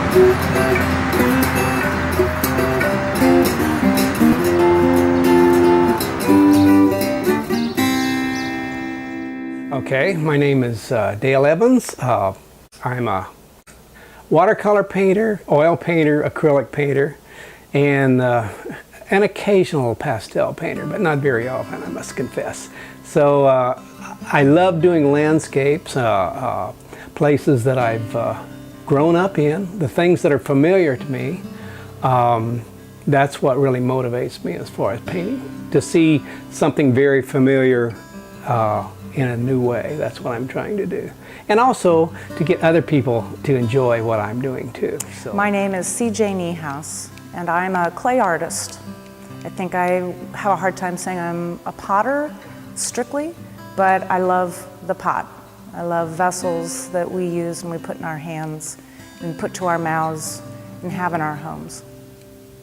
Okay, my name is Dale Evans. I'm a watercolor painter, oil painter, acrylic painter, and an occasional pastel painter, but not very often, I must confess. So I love doing landscapes, places that I've grown up in, the things that are familiar to me. That's what really motivates me as far as painting, to see something very familiar in a new way. That's what I'm trying to do. And also to get other people to enjoy what I'm doing too. So. My name is C.J. Niehaus, and I'm a clay artist. I think I have a hard time saying I'm a potter, strictly, but I love the pot. I love vessels that we use and we put in our hands and put to our mouths and have in our homes.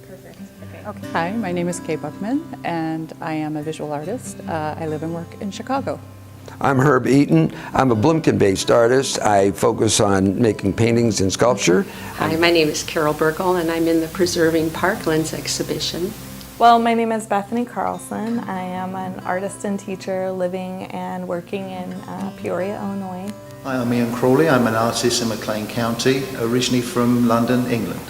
Perfect. Okay. Okay. Hi, my name is Kay Buckman, and I am a visual artist. I live and work in Chicago. I'm Herb Eaton. I'm a Bloomington-based artist. I focus on making paintings and sculpture. Hi, my name is Carol Burkle, and I'm in the Preserving Parklands exhibition. Well, my name is Bethany Carlson. I am an artist and teacher living and working in Peoria, Illinois. Hi, I'm Ian Crawley. I'm an artist in McLean County, originally from London, England.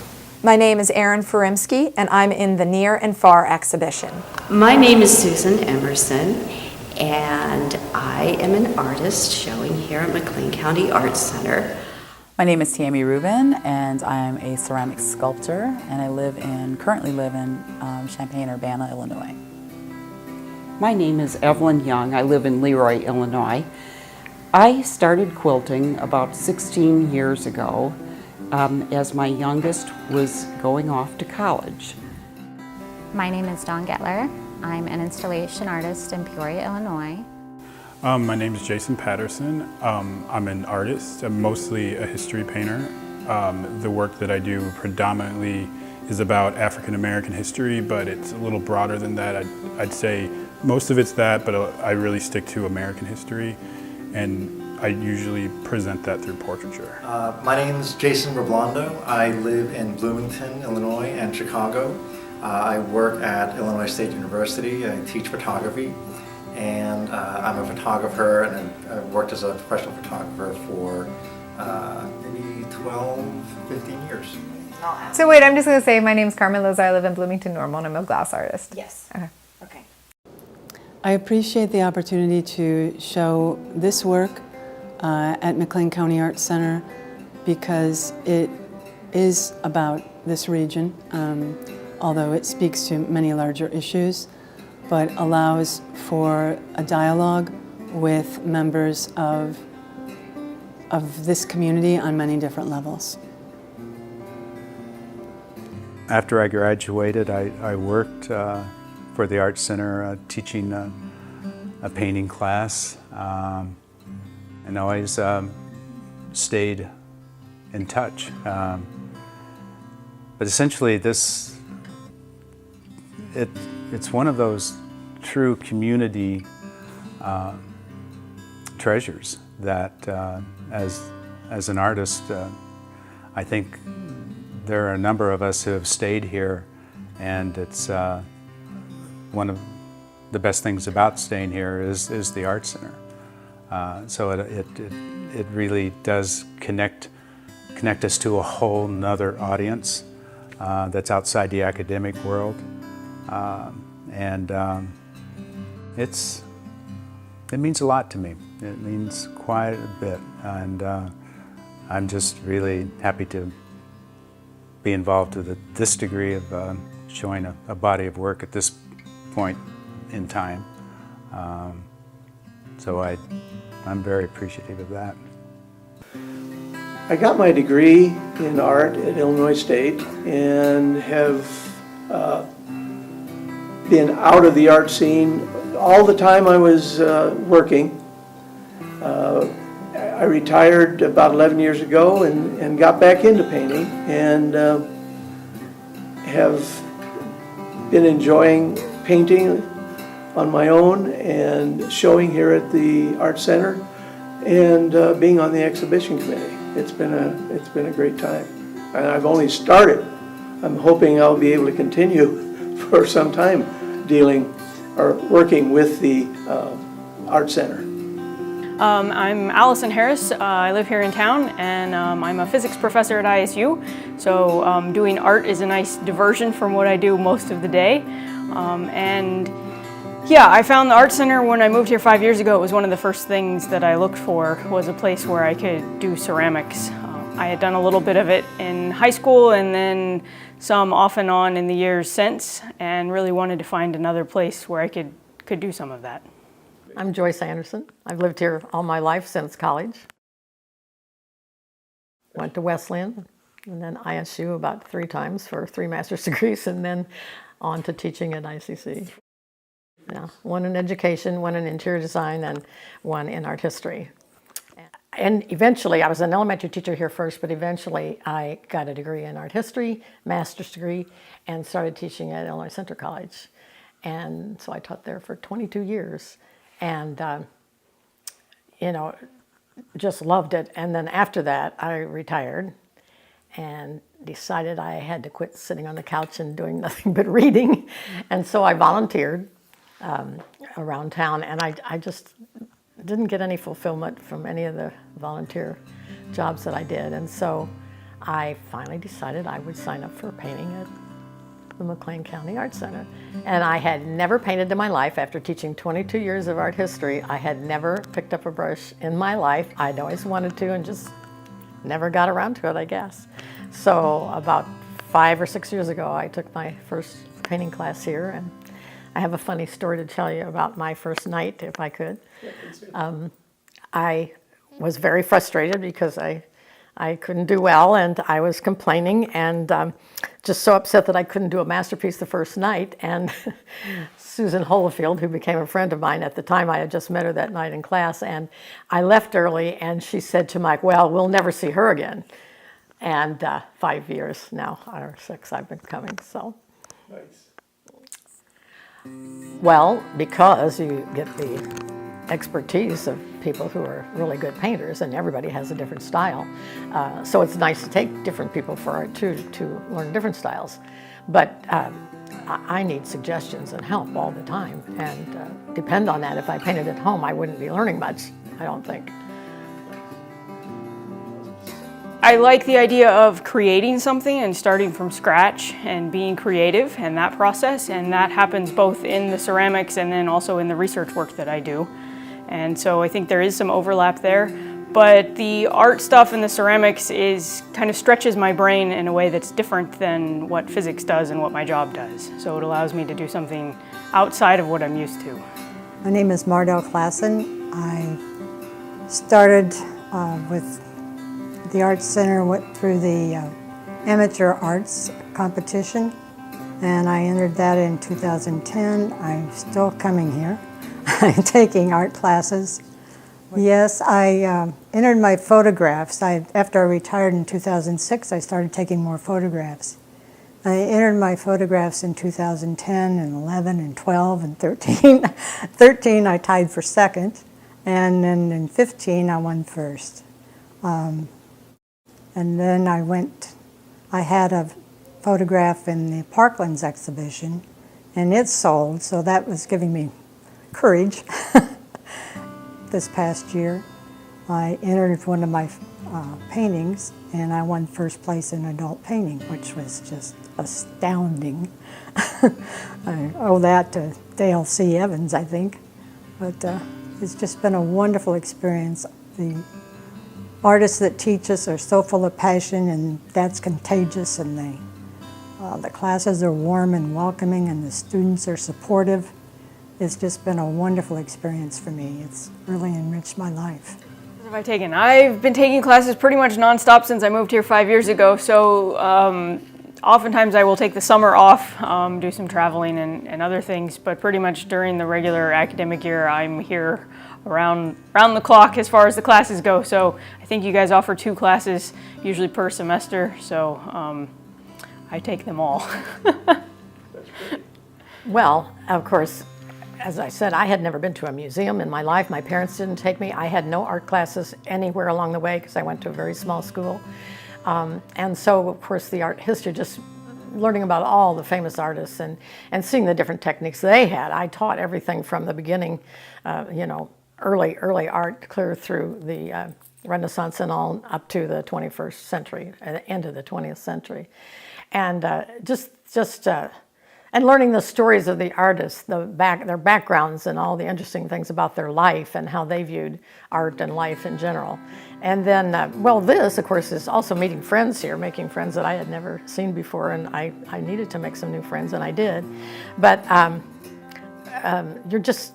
My name is Erin Furimsky, and I'm in the Near and Far exhibition. My name is Susan Emerson, and I am an artist showing here at McLean County Arts Center. My name is Tammy Rubin, and I'm a ceramic sculptor, and I currently live in Champaign-Urbana, Illinois. My name is Evelyn Young. I live in Leroy, Illinois. I started quilting about 16 years ago as my youngest was going off to college. My name is Dawn Gettler. I'm an installation artist in Peoria, Illinois. My name is Jason Patterson. I'm an artist. I'm mostly a history painter. The work that I do predominantly is about African American history, but it's a little broader than that. I'd say most of it's that, but I really stick to American history, and I usually present that through portraiture. My name is Jason Roblondo. I live in Bloomington, Illinois, and Chicago. I work at Illinois State University. I teach photography, and I'm a photographer, and I've worked as a professional photographer for maybe 12, 15 years. So wait, I'm just going to say my name's Carmen Loza. I live in Bloomington Normal, and I'm a glass artist. Yes. Okay. I appreciate the opportunity to show this work at McLean County Arts Center because it is about this region, although it speaks to many larger issues, but allows for a dialogue with members of this community on many different levels. After I graduated, I worked for the Arts Center teaching a painting class, and always stayed in touch. But essentially it's one of those true community treasures that as an artist, I think there are a number of us who have stayed here, and it's one of the best things about staying here is the Arts Center. So it really does connect us to a whole nother audience that's outside the academic world, and it means a lot to me. It means quite a bit, and I'm just really happy to be involved to this degree of showing a body of work at this point in time. So I'm very appreciative of that. I got my degree in art at Illinois State and have been out of the art scene all the time I was working. I retired about 11 years ago and got back into painting, and have been enjoying painting on my own and showing here at the Art Center and being on the exhibition committee. It's been a great time. and I've only started. I'm hoping I'll be able to continue for some time dealing or working with the Art Center. I'm Allison Harris. I live here in town, and I'm a physics professor at ISU. So doing art is a nice diversion from what I do most of the day. And yeah, I found the Art Center when I moved here 5 years ago. It was one of the first things that I looked for, was a place where I could do ceramics. I had done a little bit of it in high school and then some off and on in the years since, and really wanted to find another place where I could do some of that. I'm Joyce Anderson. I've lived here all my life since college. Went to Wesleyan and then ISU about 3 times for 3 master's degrees, and then on to teaching at ICC. Yeah, one in education, one in interior design, and one in art history. And eventually, I was an elementary teacher here first, but eventually I got a degree in art history, master's degree, and started teaching at Illinois Central College. And so I taught there for 22 years. And, you know, just loved it. And then after that, I retired and decided I had to quit sitting on the couch and doing nothing but reading. And so I volunteered around town, and I just didn't get any fulfillment from any of the volunteer jobs that I did. And so I finally decided I would sign up for painting at the McLean County Art Center. And I had never painted in my life. After teaching 22 years of art history, I had never picked up a brush in my life. I'd always wanted to and just never got around to it, I guess. So about 5 or 6 years ago, I took my first painting class here, and I have a funny story to tell you about my first night, if I could. I was very frustrated because I couldn't do well, and I was complaining, and just so upset that I couldn't do a masterpiece the first night. And Susan Holofield, who became a friend of mine at the time, I had just met her that night in class, and I left early, and she said to Mike, well, we'll never see her again. And 5 years now, or 6, I've been coming, so. Nice. Well, because you get the expertise of people who are really good painters, and everybody has a different style. So it's nice to take different people for art too, to learn different styles. But I need suggestions and help all the time, and depend on that. If I painted at home, I wouldn't be learning much, I don't think. I like the idea of creating something and starting from scratch and being creative in that process, and that happens both in the ceramics and then also in the research work that I do. And so I think there is some overlap there, but the art stuff and the ceramics kind of stretches my brain in a way that's different than what physics does and what my job does. So it allows me to do something outside of what I'm used to. My name is Mardell Klassen. I started with the Art Center, went through the amateur arts competition, and I entered that in 2010. I'm still coming here. I'm taking art classes. Yes, I entered my photographs. After I retired in 2006, I started taking more photographs. I entered my photographs in 2010 and 11 and 12 and 13. 13 I tied for second, and then in 15 I won first. And then I had a photograph in the Parklands exhibition, and it sold, so that was giving me courage. This past year, I entered one of my paintings, and I won first place in adult painting, which was just astounding. I owe that to Dale C. Evans, I think. But it's just been a wonderful experience. The artists that teach us are so full of passion, and that's contagious, and the classes are warm and welcoming, and the students are supportive. It's just been a wonderful experience for me. It's really enriched my life. What have I taken? I've been taking classes pretty much nonstop since I moved here 5 years ago, so oftentimes I will take the summer off, do some traveling and other things, but pretty much during the regular academic year I'm here around the clock as far as the classes go. So I think you guys offer 2 classes usually per semester, so I take them all. Well, of course, as I said, I had never been to a museum in my life. My parents didn't take me. I had no art classes anywhere along the way because I went to a very small school. And so, of course, the art history, just learning about all the famous artists and seeing the different techniques they had. I taught everything from the beginning, you know, early art clear through the Renaissance and all up to the 21st century, the end of the 20th century. And and learning the stories of the artists, their backgrounds and all the interesting things about their life and how they viewed art and life in general. And then, well, this, of course, is also meeting friends here, making friends that I had never seen before, and I needed to make some new friends, and I did. But you're just,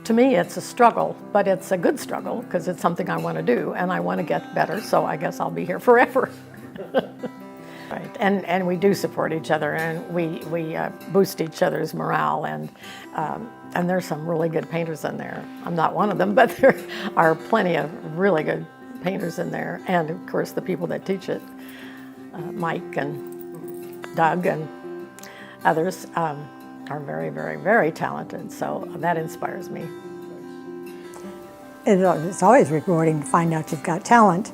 to me, it's a struggle, but it's a good struggle because it's something I want to do, and I want to get better, so I guess I'll be here forever. Right. And we do support each other, and we boost each other's morale, and there's some really good painters in there. I'm not one of them, but there are plenty of really good painters in there, and of course the people that teach it, Mike and Doug and others, are very, very, very talented, so that inspires me. It's always rewarding to find out you've got talent.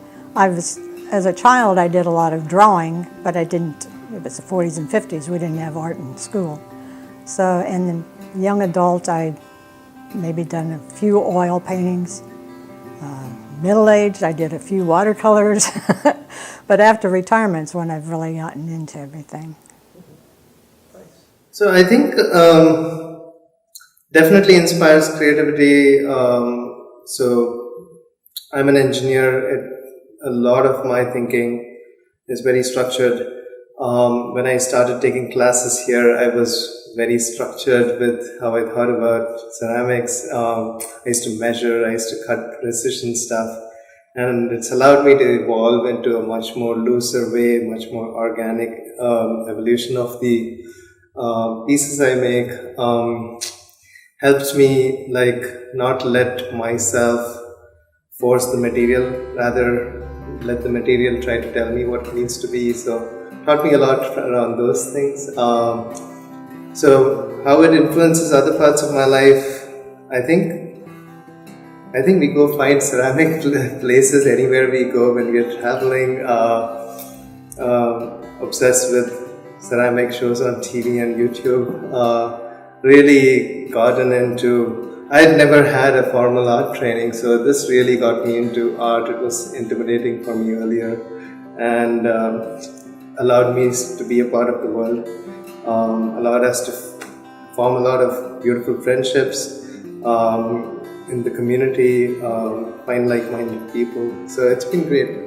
As a child, I did a lot of drawing, but it was the 40s and 50s, we didn't have art in school. So, in the young adult, I maybe done a few oil paintings. Middle-aged, I did a few watercolors. But after retirement's when I've really gotten into everything. So I think definitely inspires creativity. So I'm an engineer. A lot of my thinking is very structured. When I started taking classes here, I was very structured with how I thought about ceramics. I used to measure, I used to cut precision stuff, and it's allowed me to evolve into a much more looser way, much more organic evolution of the pieces I make. Helps me not let myself force the material, rather let the material try to tell me what it needs to be. So taught me a lot around those things. So how it influences other parts of my life, I think we go find ceramic places anywhere we go when we're traveling. Obsessed with ceramic shows on TV and YouTube. Really gotten into. I had never had a formal art training, so this really got me into art. It was intimidating for me earlier, and allowed me to be a part of the world, allowed us to form a lot of beautiful friendships in the community, find like-minded people. So it's been great.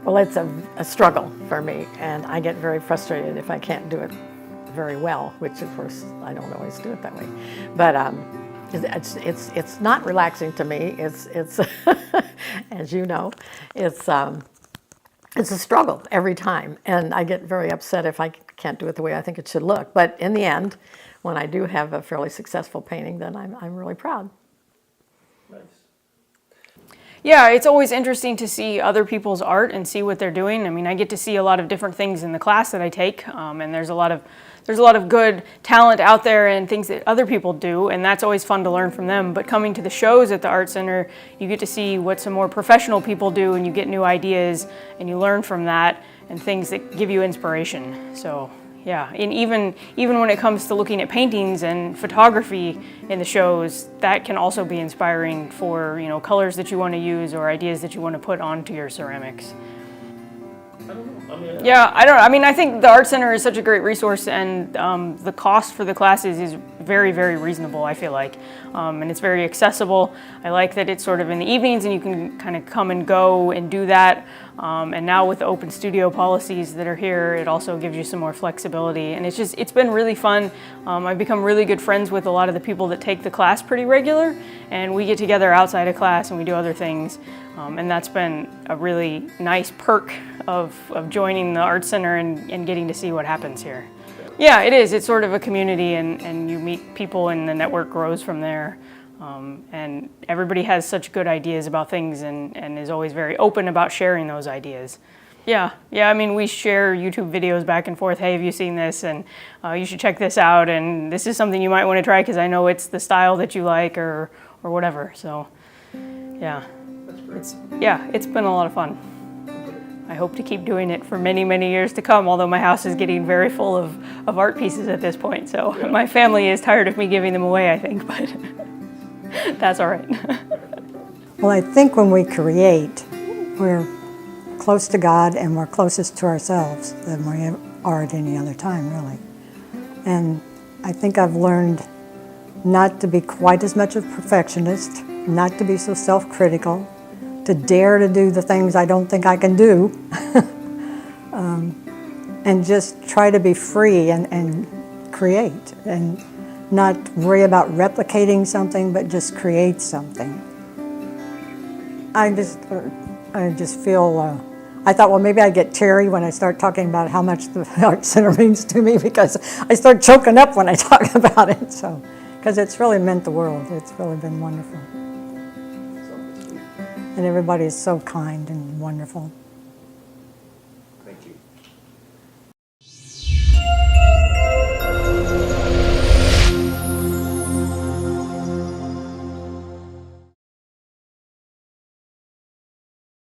Well, it's a struggle for me, and I get very frustrated if I can't do it very well, which of course I don't always do it that way. But it's not relaxing to me. It's as you know, it's a struggle every time, and I get very upset if I can't do it the way I think it should look. But in the end, when I do have a fairly successful painting, then I'm really proud. Yeah, it's always interesting to see other people's art and see what they're doing. I mean, I get to see a lot of different things in the class that I take, and there's a lot of good talent out there and things that other people do, and that's always fun to learn from them. But coming to the shows at the Art Center, you get to see what some more professional people do, and you get new ideas, and you learn from that, and things that give you inspiration. So yeah, and even when it comes to looking at paintings and photography in the shows, that can also be inspiring for, you know, colors that you want to use or ideas that you want to put onto your ceramics. Yeah, I mean, I think the Art Center is such a great resource, and the cost for the classes is very, very reasonable, I feel like. And it's very accessible. I like that it's sort of in the evenings and you can kind of come and go and do that. And now with the open studio policies that are here, it also gives you some more flexibility. And it's been really fun. I've become really good friends with a lot of the people that take the class pretty regular, and we get together outside of class and we do other things. And that's been a really nice perk of joining the Art Center and getting to see what happens here. Yeah, it is. It's sort of a community, and you meet people and the network grows from there. And everybody has such good ideas about things and is always very open about sharing those ideas. Yeah, I mean, we share YouTube videos back and forth. Hey, have you seen this? And you should check this out. And this is something you might want to try because I know it's the style that you like or whatever. So Yeah. It's been a lot of fun. I hope to keep doing it for many, many years to come, although my house is getting very full of art pieces at this point. So my family is tired of me giving them away, I think, but that's all right. Well, I think when we create, we're close to God and we're closest to ourselves than we are at any other time, really. And I think I've learned not to be quite as much of a perfectionist, not to be so self-critical, to dare to do the things I don't think I can do, and just try to be free and create, and not worry about replicating something, but just create something. I just feel, I thought, well, maybe I'd get teary when I start talking about how much the Art Center means to me, because I start choking up when I talk about it, so, because it's really meant the world. It's really been wonderful. And everybody is so kind and wonderful. Thank you.